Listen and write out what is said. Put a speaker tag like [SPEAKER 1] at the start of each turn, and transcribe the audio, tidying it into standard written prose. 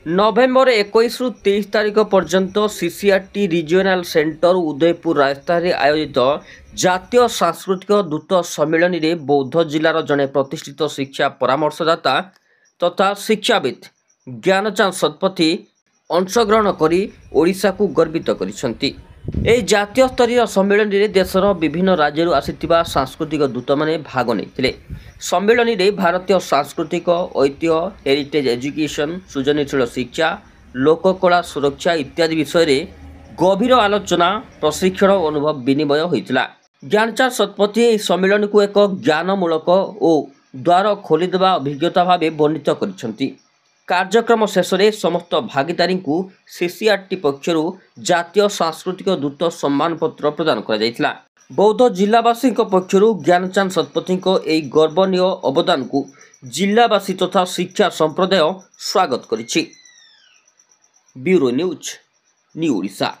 [SPEAKER 1] नवेम्बर 21 रु 23 तारिख पर्यंत सीसीआरटी रिजियोनाल सेंटर उदयपुर राजस्थान में आयोजित जातीय सांस्कृतिक दूत सम्मेलन में बौद्ध जिलार जड़े प्रतिष्ठित शिक्षा परामर्शदाता तथा शिक्षाविद ज्ञानचांद शतपथी अंशग्रहण कर ओडिशा को गर्वित करिसेंति। एही जातीय स्तरीय सम्मेलन में देशर विभिन्न राज्यों आसिथिबा सांस्कृतिक दूत माने भाग नहीं। सम्मेलन में भारतीय सांस्कृतिक ऐतिह्य हेरिटेज एजुकेशन सृजनशील शिक्षा लोककला सुरक्षा इत्यादि विषय गभीर आलोचना प्रशिक्षण और अनुभव विनिमय होता। ज्ञानचांद शतपथी एही सम्मेलन को एक ज्ञानमूलक और द्वार खोलीदेवा अभिज्ञता भाव वर्णित कर कार्यक्रम शेष में समस्त भागीदारी को सीसीआरटी पक्षर जातीय सांस्कृतिक दूत सम्मान पत्र प्रदान कर बौद्ध जिलावासी पक्षर ज्ञानचांद शतपथी एही गर्वनीय अवदान को जिलावासी तथा शिक्षा संप्रदाय स्वागत करिछि। Bureau news new Odisha.